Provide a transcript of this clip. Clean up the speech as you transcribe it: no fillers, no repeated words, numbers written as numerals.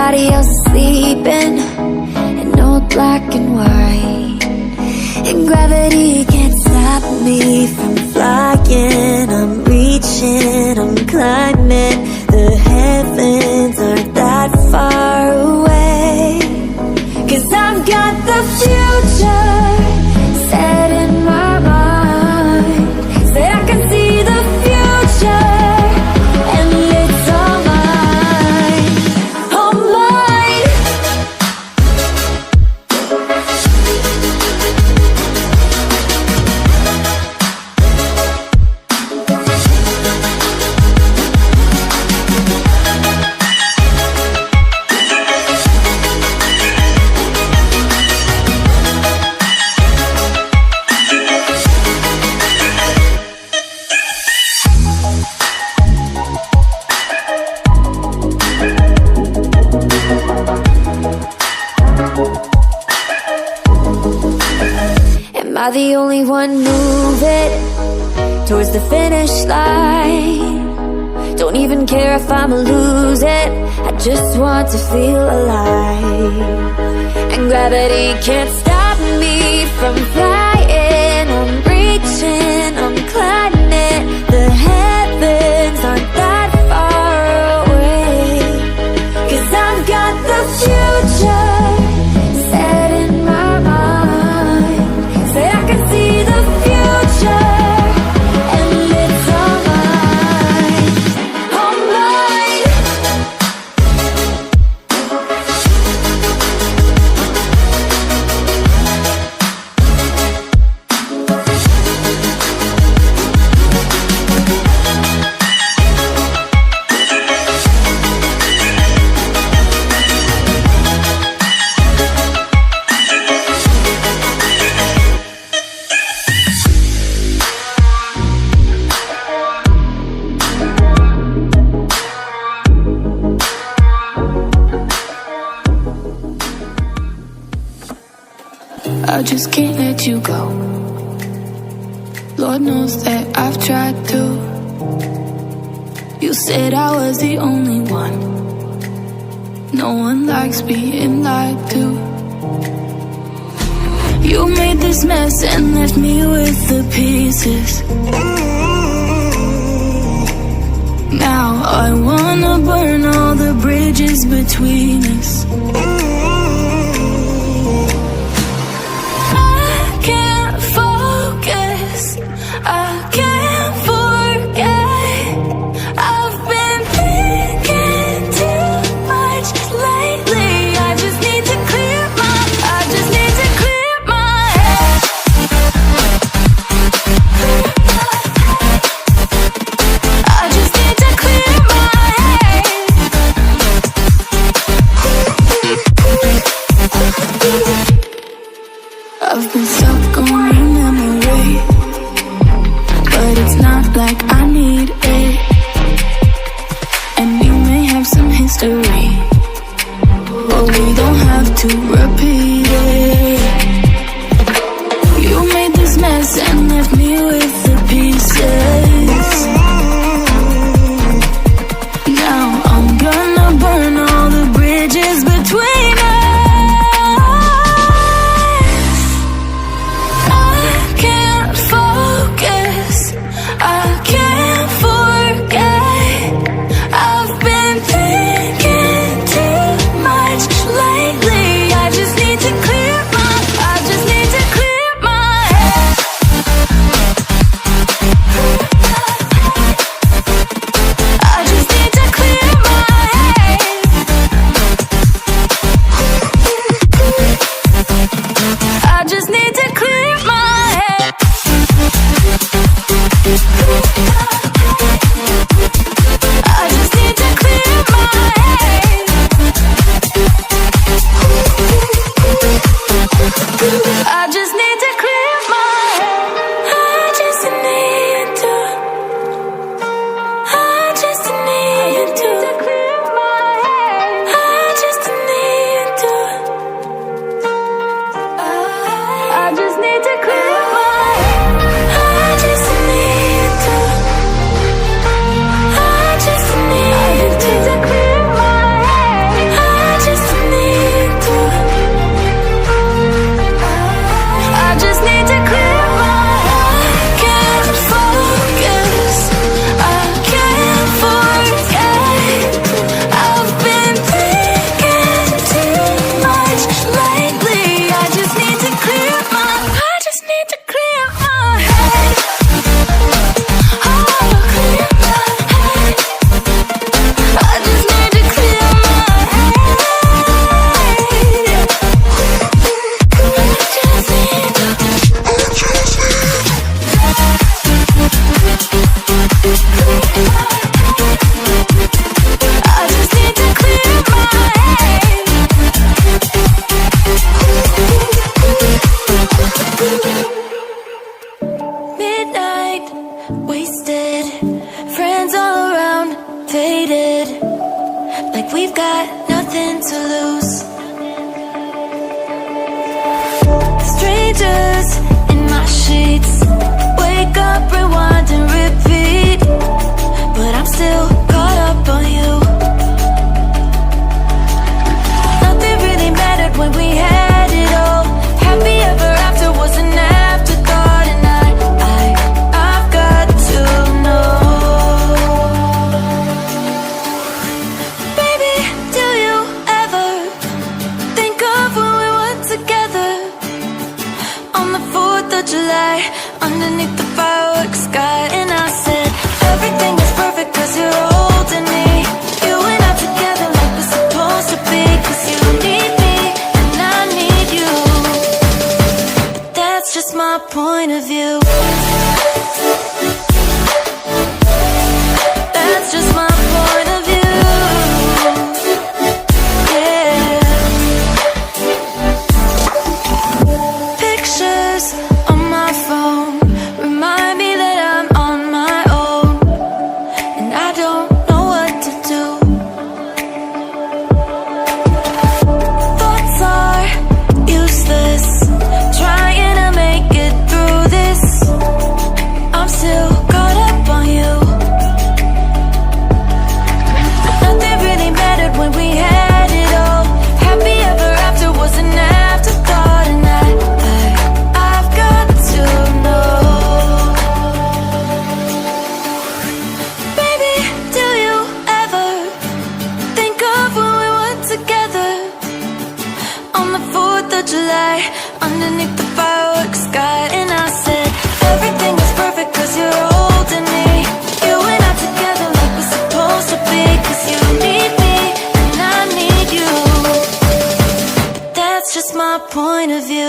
everybody else is sleeping in old black and white, and gravity can't stop me from flying. I'm reaching, I'm climbing. The heavens aren't that far away, 'cause I've got the future set in my mind. Say I can see the future, and it's all mine, all mine. Am I the only one moving towards the finish line? Don't even care if I'ma lose it, I just want to feel alive. And gravity can't stop me from flying. I'm reaching, I'm climbing. The heavens aren't that far away, 'cause I've got the future set in my mind. Say I can see the future, and it's all mine, all mine. I just can't let you go. Lord knows that I've tried to. You said I was the only one. No one likes being lied to. You made this mess and left me with the pieces. Now I wanna burn all the bridges between us. I can't forget. I've been thinking too much lately. I just need to clear my head. I just need to clear my head. I've been stuck on your memory, but it's not like I need it. And we may have some history, but we don't have to repeat it. You made this mess and left me with the pieces. Now I'm gonna burn all the bridges between us. I can't focus, I can't forget. I've been thinking too much lately. I just need July, underneath the fireworks sky. And I said, everything is perfect cause you're holding me. You and I together like we're supposed to be. Cause you need me and I need you. That's just my point of view. That's just my point of view. Yeah. Pictures on my phone remind me that I'm on my own, and I don't know what to do. Thoughts are useless, trying to make it through this. I'm still caught up on you. Nothing really mattered when we had it all. Happy ever after was an afterthought. And I've got to know, baby, do you ever think of when we were together on the 4th of July, underneath the fireworks sky? And I said, everything is perfect cause you're holding me. You and I together like we're supposed to be. Cause you need me and I need you. That's just my point of view.